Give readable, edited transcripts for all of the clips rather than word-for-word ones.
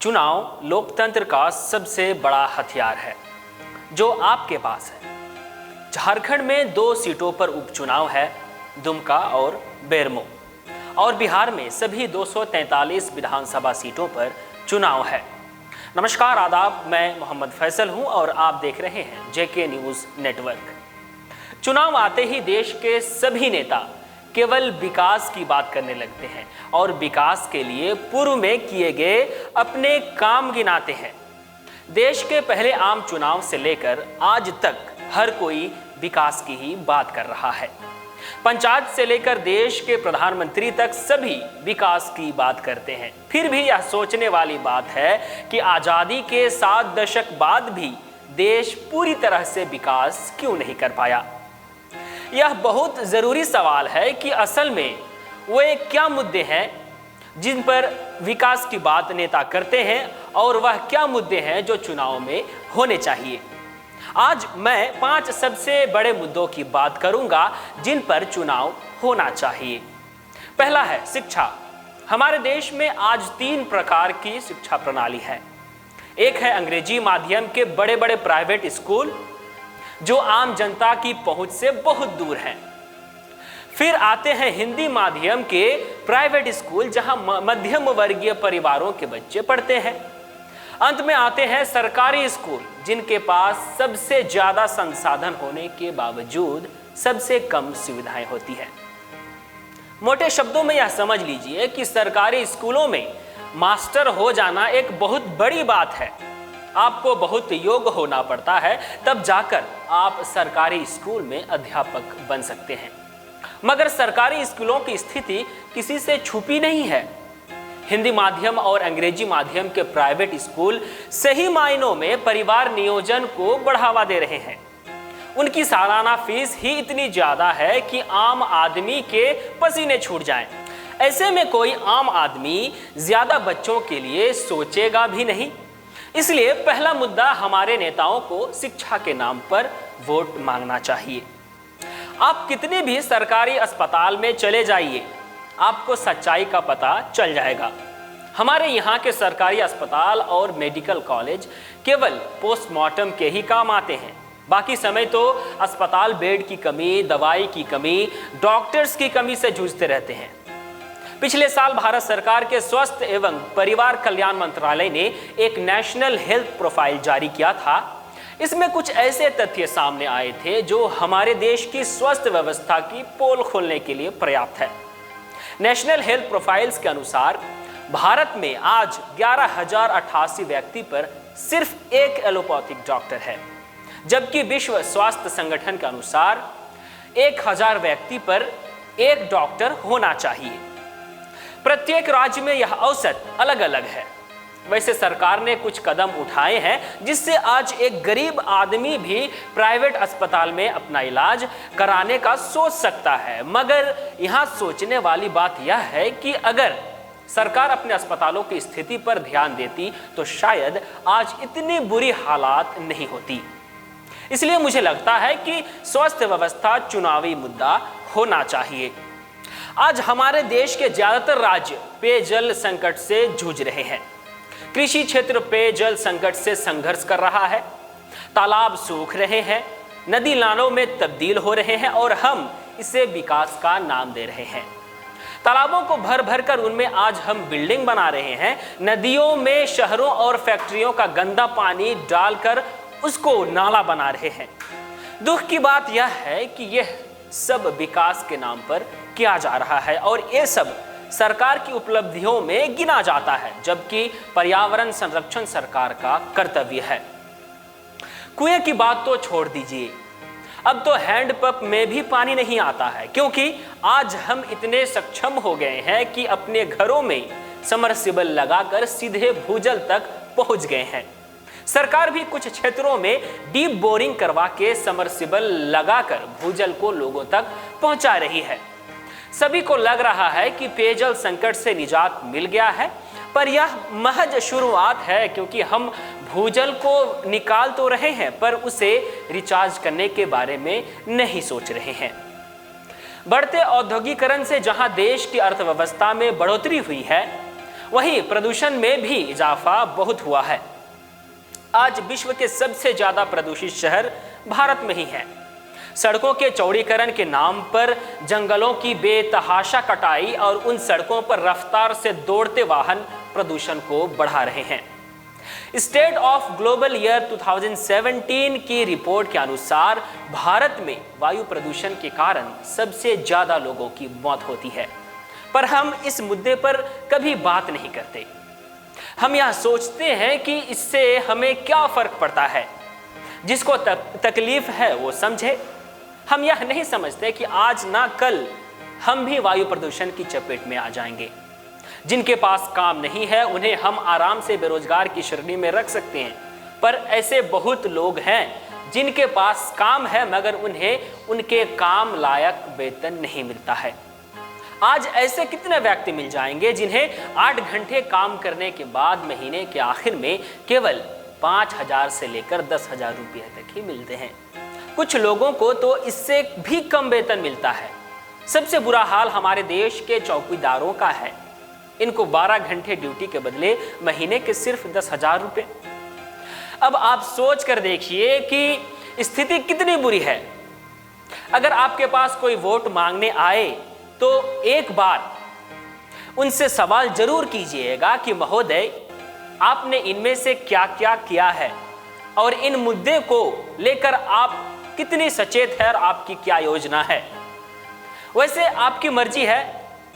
चुनाव लोकतंत्र का सबसे बड़ा हथियार है जो आपके पास है। झारखंड में 2 सीटों पर उपचुनाव है, दुमका और बेरमो, और बिहार में सभी 243 विधानसभा सीटों पर चुनाव है। नमस्कार, आदाब, मैं मोहम्मद फैसल हूं और आप देख रहे हैं जेके न्यूज़ नेटवर्क। चुनाव आते ही देश के सभी नेता केवल विकास की बात करने लगते हैं और विकास के लिए पूर्व में किए गए अपने काम गिनाते हैं। देश के पहले आम चुनाव से लेकर आज तक हर कोई विकास की ही बात कर रहा है। पंचायत से लेकर देश के प्रधानमंत्री तक सभी विकास की बात करते हैं। फिर भी यह सोचने वाली बात है कि आज़ादी के 7 दशक बाद भी देश पूरी तरह से विकास क्यों नहीं कर पाया। यह बहुत ज़रूरी सवाल है कि असल में वे क्या मुद्दे हैं जिन पर विकास की बात नेता करते हैं और वह क्या मुद्दे हैं जो चुनाव में होने चाहिए। आज मैं 5 सबसे बड़े मुद्दों की बात करूंगा जिन पर चुनाव होना चाहिए। पहला है शिक्षा। हमारे देश में आज 3 प्रकार की शिक्षा प्रणाली है। एक है अंग्रेजी माध्यम के बड़े बड़े प्राइवेट स्कूल जो आम जनता की पहुंच से बहुत दूर हैं। फिर आते हैं हिंदी माध्यम के प्राइवेट स्कूल जहां मध्यम वर्गीय परिवारों के बच्चे पढ़ते हैं। अंत में आते हैं सरकारी स्कूल जिनके पास सबसे ज्यादा संसाधन होने के बावजूद सबसे कम सुविधाएं होती हैं। मोटे शब्दों में यह समझ लीजिए कि सरकारी स्कूलों में मास्टर हो जाना एक बहुत बड़ी बात है। आपको बहुत योग्य होना पड़ता है, तब जाकर आप सरकारी स्कूल में अध्यापक बन सकते हैं। मगर सरकारी स्कूलों की स्थिति किसी से छुपी नहीं है। हिंदी माध्यम और अंग्रेजी माध्यम के प्राइवेट स्कूल सही मायनों में परिवार नियोजन को बढ़ावा दे रहे हैं। उनकी सालाना फीस ही इतनी ज्यादा है कि आम आदमी के पसीने छूट जाएं। ऐसे में कोई आम आदमी ज्यादा बच्चों के लिए सोचेगा भी नहीं। इसलिए पहला मुद्दा हमारे नेताओं को शिक्षा के नाम पर वोट मांगना चाहिए। आप कितने भी सरकारी अस्पताल में चले जाइए, आपको सच्चाई का पता चल जाएगा। हमारे यहाँ के सरकारी अस्पताल और मेडिकल कॉलेज केवल पोस्टमार्टम के ही काम आते हैं। बाकी समय तो अस्पताल बेड की कमी, दवाई की कमी, डॉक्टर्स की कमी से जूझते रहते हैं। पिछले साल भारत सरकार के स्वास्थ्य एवं परिवार कल्याण मंत्रालय ने एक नेशनल हेल्थ प्रोफाइल जारी किया था। इसमें कुछ ऐसे तथ्य सामने आए थे जो हमारे देश की स्वास्थ्य व्यवस्था की पोल खोलने के लिए पर्याप्त है। नेशनल हेल्थ प्रोफाइल्स के अनुसार भारत में आज 11,088 व्यक्ति पर सिर्फ एक एलोपैथिक डॉक्टर है, जबकि विश्व स्वास्थ्य संगठन के अनुसार 1,000 व्यक्ति पर एक डॉक्टर होना चाहिए। प्रत्येक राज्य में यह औसत अलग अलग है। वैसे सरकार ने कुछ कदम उठाए हैं जिससे आज एक गरीब आदमी भी प्राइवेट अस्पताल में अपना इलाज कराने का सोच सकता है। मगर यहाँ सोचने वाली बात यह है कि अगर सरकार अपने अस्पतालों की स्थिति पर ध्यान देती तो शायद आज इतनी बुरी हालात नहीं होती। इसलिए मुझे लगता है कि स्वास्थ्य व्यवस्था चुनावी मुद्दा होना चाहिए। आज हमारे देश के ज्यादातर राज्य पेयजल संकट से जूझ रहे हैं। कृषि क्षेत्र पेयजल संकट से संघर्ष कर रहा है। तालाब सूख रहे हैं, नदी नालों में तब्दील हो रहे हैं और हम इसे विकास का नाम दे रहे हैं। तालाबों को भर भर कर उनमें आज हम बिल्डिंग बना रहे हैं। नदियों में शहरों और फैक्ट्रियों का गंदा पानी डालकर उसको नाला बना रहे हैं। दुख की बात यह है कि यह सब विकास के नाम पर किया जा रहा है और ये सब सरकार की उपलब्धियों में गिना जाता है, जबकि पर्यावरण संरक्षण सरकार का कर्तव्य है। कुएं की बात तो छोड़ दीजिए, अब तो हैंडपंप में भी पानी नहीं आता है, क्योंकि आज हम इतने सक्षम हो गए हैं कि अपने घरों में समरसिबल लगाकर सीधे भूजल तक पहुंच गए हैं। सरकार भी कुछ क्षेत्रों में डीप बोरिंग करवा के समरसिबल लगाकर भूजल को लोगों तक पहुंचा रही है। सभी को लग रहा है कि पेयजल संकट से निजात मिल गया है, पर यह महज शुरुआत है, क्योंकि हम भूजल को निकाल तो रहे हैं पर उसे रिचार्ज करने के बारे में नहीं सोच रहे हैं। बढ़ते औद्योगिकरण से जहां देश की अर्थव्यवस्था में बढ़ोतरी हुई है, वहीं प्रदूषण में भी इजाफा बहुत हुआ है। आज विश्व के सबसे ज्यादा प्रदूषित शहर भारत में ही है। सड़कों के चौड़ीकरण के नाम पर जंगलों की बेतहाशा कटाई और उन सड़कों पर रफ्तार से दौड़ते वाहन प्रदूषण को बढ़ा रहे हैं। स्टेट ऑफ ग्लोबल ईयर 2017 की रिपोर्ट के अनुसार भारत में वायु प्रदूषण के कारण सबसे ज्यादा लोगों की मौत होती है, पर हम इस मुद्दे पर कभी बात नहीं करते। हम यह सोचते हैं कि इससे हमें क्या फर्क पड़ता है। जिसको तकलीफ है वो समझे। हम यह नहीं समझते कि आज ना कल हम भी वायु प्रदूषण की चपेट में आ जाएंगे। जिनके पास काम नहीं है उन्हें हम आराम से बेरोजगार की श्रेणी में रख सकते हैं, पर ऐसे बहुत लोग हैं जिनके पास काम है मगर उन्हें उनके काम लायक वेतन नहीं मिलता है। आज ऐसे कितने व्यक्ति मिल जाएंगे जिन्हें 8 घंटे काम करने के बाद महीने के आखिर में केवल 5,000 से लेकर 10,000 रुपये तक ही मिलते हैं। कुछ लोगों को तो इससे भी कम वेतन मिलता है। सबसे बुरा हाल हमारे देश के चौकीदारों का है। इनको 12 घंटे ड्यूटी के बदले महीने के सिर्फ 10,000 रुपये। अब आप सोच कर देखिए कि स्थिति कितनी बुरी है। अगर आपके पास कोई वोट मांगने आए तो एक बार उनसे सवाल जरूर कीजिएगा कि महोदय, आपने इनमें से क्या क्या किया है और इन मुद्दे को लेकर आप कितनी सचेत है और आपकी क्या योजना है। वैसे आपकी मर्जी है,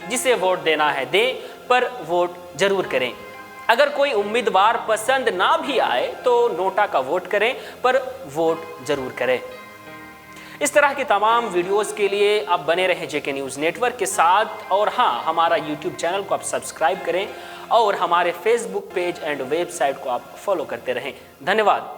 जिसे वोट देना है दें, पर वोट जरूर करें। अगर कोई उम्मीदवार पसंद ना भी आए तो नोटा का वोट करें, पर वोट जरूर करें। इस तरह की तमाम वीडियोस के लिए आप बने रहें जेके न्यूज़ नेटवर्क के साथ। और हाँ, हमारा यूट्यूब चैनल को आप सब्सक्राइब करें और हमारे फेसबुक पेज एंड वेबसाइट को आप फॉलो करते रहें। धन्यवाद।